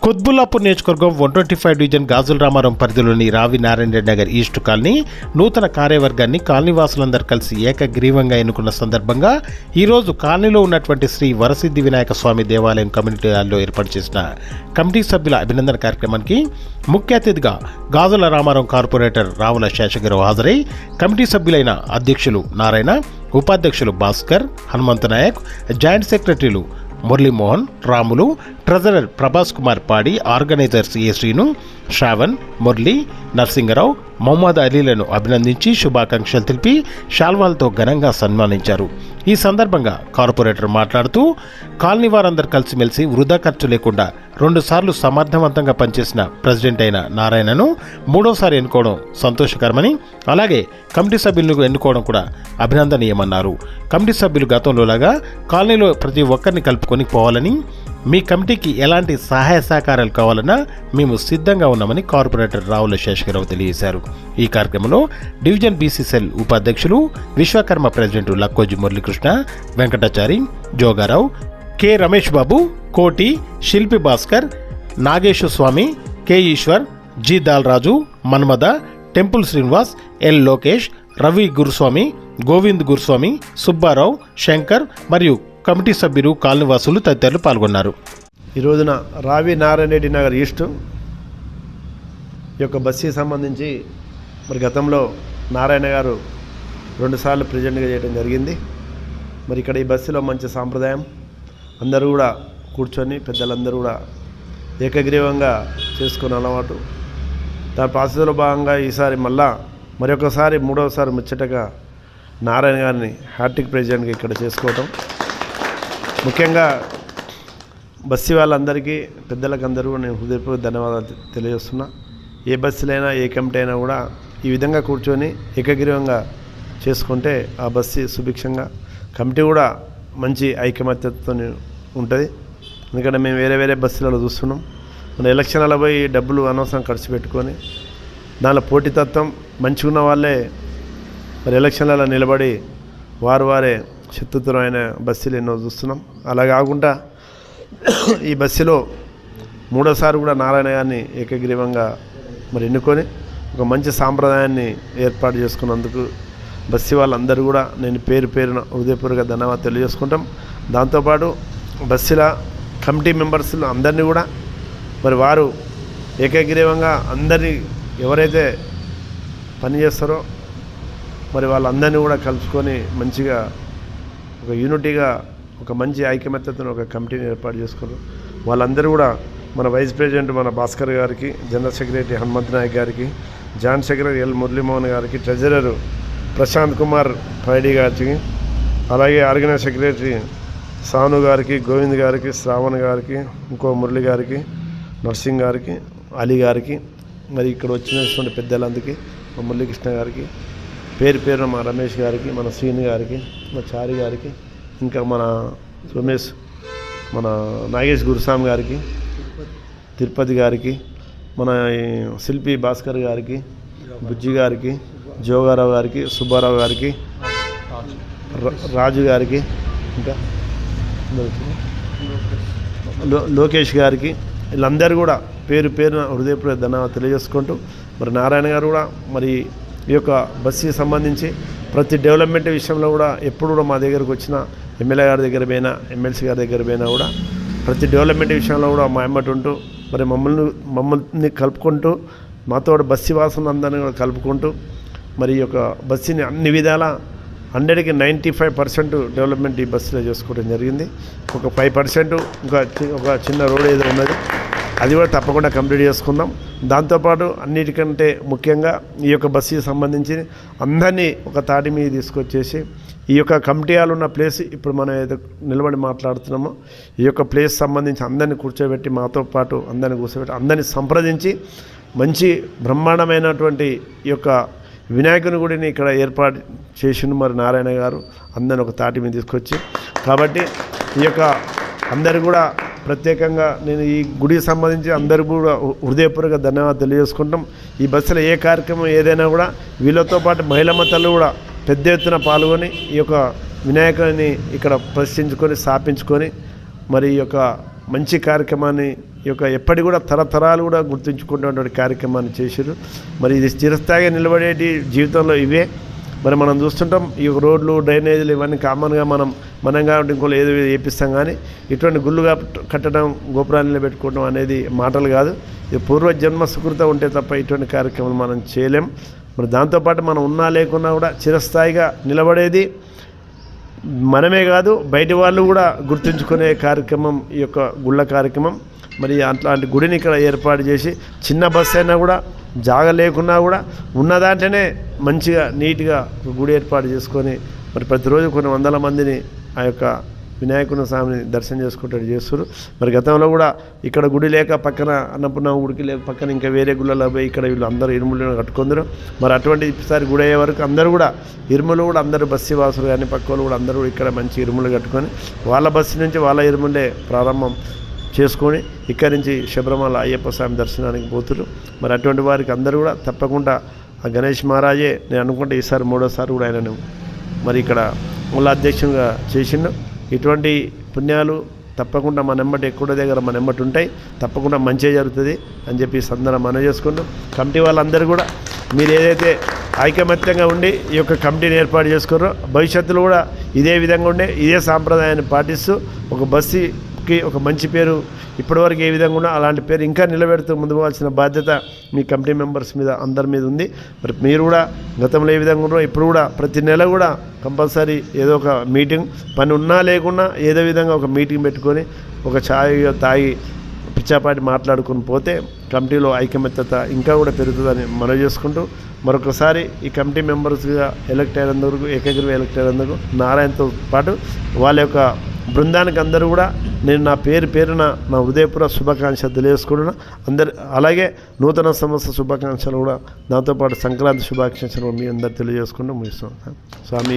కుత్బుల్లాపూర్ నియోజకవర్గం 125 డివిజన్ గాజుల రామారం పరిధిలోని రావి నారాయణ నగర్ ఈస్ట్ కాలనీ నూతన కార్యవర్గాన్ని కాలనీవాసులందరూ కలిసి ఏకగ్రీవంగా ఎన్నుకున్న సందర్భంగా ఈరోజు కాలనీలో ఉన్నటువంటి శ్రీ వరసిద్ధి వినాయక స్వామి దేవాలయం కమ్యూనిటీ హాల్లో ఏర్పాటు చేసిన కమిటీ సభ్యుల అభినందన కార్యక్రమానికి ముఖ్య అతిథిగా గాజుల రామారం కార్పొరేటర్ రావుల శేషగిరి హాజరై కమిటీ సభ్యులైన అధ్యక్షులు నారాయణ, ఉపాధ్యక్షులు భాస్కర్, హనుమంత నాయక్, జాయింట్ సెక్రటరీలు మురళీమోహన్, రాములు, ట్రెజరర్ ప్రభాస్ కుమార్ పాడి, ఆర్గనైజర్స్ ఏ శ్రీను, శ్రావణ్, మురళి, నరసింగరావు, మొహమ్మద్ అలీలను అభినందించి శుభాకాంక్షలు తెలిపి శాల్వాలతో ఘనంగా సన్మానించారు. ఈ సందర్భంగా కార్పొరేటర్ మాట్లాడుతూ కాలనీ వారందరూ కలిసిమెలిసి వృధా ఖర్చు లేకుండా 2 సార్లు సమర్థవంతంగా పనిచేసిన ప్రెసిడెంట్ అయిన నారాయణను 3వసారి ఎన్నుకోవడం సంతోషకరమని, అలాగే కమిటీ సభ్యులను ఎన్నుకోవడం కూడా అభినందనీయమన్నారు. కమిటీ సభ్యులు గతంలోలాగా కాలనీలో ప్రతి ఒక్కరిని కలుపుకొని పోవాలని, మీ కమిటీకి ఎలాంటి సహాయ సహకారాలు కావాలన్నా మేము సిద్ధంగా ఉన్నామని కార్పొరేటర్ రావుల శేషగిరావు తెలియజేశారు. ఈ కార్యక్రమంలో డివిజన్ బీసీసీఎల్ ఉపాధ్యక్షులు, Vishwakarma president Lakkoji Muralikrishna, Venkatachari, Jogarao, K Ramesh Babu, Koti, Shilpi Bhaskar, Nageswara Swamy, K Eshwar, G Dalraju, Manmada, temple Srinivas, L Lokesh, Ravi Guruswamy, Govind Guruswamy, Subbarao, Shankar మరియు కమిటీ సభ్యులు, కాలనీవాసులు తదితరులు పాల్గొన్నారు. ఈ రోజున రావి నారాయణ నగర్ ఈస్ట్ యొక్క బస్సుకి సంబంధించి మరి గతంలో నారాయణ గారు 2 సార్లు ప్రెసిడెంట్గా చేయడం జరిగింది. మరి ఇక్కడ ఈ బస్సులో మంచి సాంప్రదాయం, అందరూ కూడా కూర్చొని పెద్దలందరూ కూడా ఏకగ్రీవంగా చేసుకునే అలవాటు. దాని ప్రాసెస్లో భాగంగా ఈసారి మరొకసారి 3వసారి ముచ్చటగా నారాయణ గారిని హ్యాట్రిక్ ప్రెసిడెంట్గా ఇక్కడ చేసుకోవటం. ముఖ్యంగా బస్సు వాళ్ళందరికీ, పెద్దలకు అందరూ నేను హృదయపూర్వక ధన్యవాదాలు తెలియజేస్తున్నా. ఏ బస్సులైనా ఏ కమిటీ అయినా కూడా ఈ విధంగా కూర్చొని ఏకగ్రీవంగా చేసుకుంటే ఆ బస్సు సుభిక్షంగా, కమిటీ కూడా మంచి ఐకమత్యతతో ఉంటుంది. ఎందుకంటే మేము వేరే బస్సులలో చూస్తున్నాం, మన ఎలక్షన్లలో పోయి డబ్బులు అనవసరం ఖర్చు పెట్టుకొని దానిలో పోటీతత్వం మంచిగా ఉన్న వాళ్ళే మరి ఎలక్షన్లలో నిలబడి వారే శత్రుత్వమైన బస్సులు ఎన్నో చూస్తున్నాం. అలా కాకుండా ఈ బస్సులో 3వసారి కూడా నారాయణ గారిని ఏకగ్రీవంగా మరి ఎన్నుకొని ఒక మంచి సాంప్రదాయాన్ని ఏర్పాటు చేసుకున్నందుకు బస్సు వాళ్ళందరూ కూడా నేను పేరున హృదయపూర్వక ధన్యవాదాలు తెలియజేసుకుంటాం. దాంతోపాటు బస్సుల కమిటీ మెంబర్స్లు అందరినీ కూడా మరి వారు ఏకగ్రీవంగా అందరినీ ఎవరైతే పనిచేస్తారో మరి వాళ్ళందరినీ కూడా కలుసుకొని మంచిగా ఒక యూనిటీగా ఒక మంచి ఐకమత్యతను ఒక కమిటీని ఏర్పాటు చేసుకున్నారు. వాళ్ళందరూ కూడా మన వైస్ ప్రెసిడెంట్ మన భాస్కర్ గారికి, జనరల్ సెక్రటరీ హనుమంత్ నాయక్ గారికి, జాయింట్ సెక్రటరీ ఎల్ మురళీమోహన్ గారికి, ట్రెజరర్ ప్రశాంత్ కుమార్ పైడి గారికి, అలాగే ఆర్గనైజ్ సెక్రటరీ సాను గారికి, గోవింద్ గారికి, శ్రావణ్ గారికి, ఇంకో మురళి గారికి, నర్సింగ్ గారికి, అలీ గారికి, మరి ఇక్కడ వచ్చినటువంటి పెద్దలందరికీ, మా మురళీకృష్ణ గారికి, పేరున మా రమేష్ గారికి, మన శ్రీని గారికి, మా చారి గారికి, ఇంకా మన రమేష్, మన నాగేష్ గురుస్వామి గారికి, తిరుపతి గారికి, మన శిల్పి భాస్కర్ గారికి, బుజ్జి గారికి, జోగారావు గారికి, సుబ్బారావు గారికి, రాజు గారికి, ఇంకా లోకేష్ గారికి, వీళ్ళందరూ కూడా పేరున హృదయపూర్వక ధన్యవాదాలు తెలియజేసుకుంటూ మరి నారాయణ గారు కూడా మరి ఈ యొక్క బస్సుకి సంబంధించి ప్రతి డెవలప్మెంట్ విషయంలో కూడా ఎప్పుడు కూడా మా దగ్గరకు వచ్చిన ఎమ్మెల్యే గారి దగ్గర పోయినా, ఎమ్మెల్సీ గారి దగ్గర పోయినా కూడా ప్రతి డెవలప్మెంట్ విషయంలో కూడా మా ఎమ్మటి ఉంటూ మరి మమ్మల్ని కలుపుకుంటూ మాతో బస్సు వాసులను అందరినీ కూడా కలుపుకుంటూ మరి ఈ యొక్క బస్సుని అన్ని విధాల 100కి 95% డెవలప్మెంట్ ఈ బస్సులో చేసుకోవడం జరిగింది. ఒక 5% ఒక చిన్న రోడ్ ఏదో ఉన్నది, అది కూడా తప్పకుండా కంప్లీట్ చేసుకుందాం. దాంతోపాటు అన్నిటికంటే ముఖ్యంగా ఈ యొక్క బస్సుకి సంబంధించి అందరినీ ఒక తాటి మీద తీసుకొచ్చేసి ఈ యొక్క కమిటీ హాల్ ఉన్న ప్లేస్ ఇప్పుడు మనం ఏదో నిలబడి మాట్లాడుతున్నామో ఈ యొక్క ప్లేస్ సంబంధించి అందరినీ కూర్చోబెట్టి మాతో పాటు అందరినీ కూర్చోబెట్టి అందరినీ సంప్రదించి మంచి బ్రహ్మాండమైనటువంటి ఈ యొక్క వినాయకుని గుడిని ఇక్కడ ఏర్పాటు చేసిండు మరి నారాయణ గారు, అందరిని ఒక తాటి మీద తీసుకొచ్చి. కాబట్టి ఈ యొక్క అందరు కూడా ప్రత్యేకంగా నేను ఈ గుడికి సంబంధించి అందరికీ కూడా హృదయపూర్వక ధన్యవాదాలు తెలియజేసుకుంటాం. ఈ బస్సులో ఏ కార్యక్రమం ఏదైనా కూడా వీళ్ళతో పాటు మహిళమ్మ తల్లు కూడా పెద్ద ఎత్తున పాల్గొని ఈ యొక్క వినాయకుని ఇక్కడ ప్రతిష్ఠించుకొని స్థాపించుకొని మరి ఈ యొక్క మంచి కార్యక్రమాన్ని ఈ యొక్క ఎప్పటి కూడా తరతరాలు కూడా గుర్తుంచుకున్నటువంటి కార్యక్రమాన్ని చేశారు. మరి ఇది చిరస్థాయిగా నిలబడేటి జీవితంలో ఇవే. మరి మనం చూస్తుంటాం ఈ రోడ్లు డ్రైనేజీలు ఇవన్నీ కామన్గా మనం కాబట్టి ఇంకోళ్ళు ఏదో వేపిస్తాం, కానీ ఇటువంటి గుళ్ళుగా కట్టడం గోపురాన్ని పెట్టుకోవడం అనేది మాటలు కాదు. ఇది పూర్వజన్మ సుకృతం ఉంటే తప్ప ఇటువంటి కార్యక్రమాలు మనం చేయలేం. మరి దాంతోపాటు మనం ఉన్నా లేకున్నా కూడా చిరస్థాయిగా నిలబడేది మనమే కాదు, బయటి వాళ్ళు కూడా గుర్తుంచుకునే కార్యక్రమం ఈ యొక్క గుళ్ళ కార్యక్రమం. మరి అట్లాంటి గుడిని ఇక్కడ ఏర్పాటు చేసి చిన్న బస్సు అయినా కూడా జాగ లేకున్నా కూడా ఉన్న దాంట్లోనే మంచిగా నీట్గా గుడి ఏర్పాటు చేసుకొని మరి ప్రతిరోజు కొన్ని వందల మందిని ఆ యొక్క వినాయకుని స్వామిని దర్శనం చేసుకుంటూ చేస్తారు. మరి గతంలో కూడా ఇక్కడ గుడి లేక పక్కన అన్నపూర్ణ గుడికి లేక పక్కన ఇంకా వేరే గుళ్ళలో పోయి ఇక్కడ వీళ్ళు అందరూ ఇరుములను కట్టుకుందరు. మరి అటువంటి ఈసారి గుడి అయ్యే వరకు అందరూ కూడా ఇరుములు కూడా అందరూ బస్సు వాసులు కానీ పక్క వాళ్ళు కూడా అందరూ ఇక్కడ మంచి ఇరుములు కట్టుకొని వాళ్ళ బస్సు నుంచి వాళ్ళ ఇరుములే ప్రారంభం చేసుకొని ఇక్కడి నుంచి శబరిమల అయ్యప్ప స్వామి దర్శనానికి పోతున్నారు. మరి అటువంటి వారికి అందరూ కూడా తప్పకుండా ఆ గణేష్ మహారాజే నేను అనుకుంటే ఈసారి 3వ సారి కూడా ఆయనను మరి ఇక్కడ మూల అధ్యక్షునిగా చేసిండు. ఇటువంటి పుణ్యాలు తప్పకుండా మన ఎమ్మటి ఎక్కువ దగ్గర మన ఎమ్మటి ఉంటాయి, తప్పకుండా మంచిగా జరుగుతుంది అని చెప్పి సందర్భం మనం చేసుకుంటాం. కమిటీ వాళ్ళందరూ కూడా మీరు ఏదైతే ఐకమత్యంగా ఉండి ఈ యొక్క కమిటీని ఏర్పాటు చేసుకున్నారో భవిష్యత్తులో కూడా ఇదే విధంగా ఉండే ఇదే సాంప్రదాయాన్ని పాటిస్తూ ఒక బస్సుకి ఒక మంచి పేరు ఇప్పటివరకు ఏ విధంగా ఉన్నా అలాంటి పేరు ఇంకా నిలబెడుతూ ముందుకు పోవాల్సిన బాధ్యత మీ కమిటీ మెంబర్స్ మీద అందరి మీద ఉంది. మరి మీరు కూడా గతంలో ఏ విధంగా ఉన్నారో ఇప్పుడు కూడా ప్రతి నెల కూడా కంపల్సరీ ఏదో ఒక మీటింగ్ పని ఉన్నా లేకున్నా ఏదో విధంగా ఒక మీటింగ్ పెట్టుకొని ఒక ఛాయ్ తాగి పిచ్చాపాటి మాట్లాడుకొని పోతే కమిటీలో ఐకమత్యత ఇంకా కూడా పెరుగుతుందని మనవి చేసుకుంటూ మరొకసారి ఈ కమిటీ మెంబర్స్గా ఎలక్ట్ అయినందుకు ఏకగ్రీవ ఎలక్ట్ అయినందుకు నారాయణతో పాటు వాళ్ళ యొక్క బృందానికి అందరూ కూడా నేను నా పేరున నా హృదయపూర్వక శుభాకాంక్షలు తెలియజేసుకుంటున్నా. అందరు అలాగే నూతన సంవత్సర శుభాకాంక్షలు కూడా దాంతోపాటు సంక్రాంతి శుభాకాంక్షలు మీ అందరు తెలియజేసుకుంటూ ముగిస్తున్నాను. స్వామి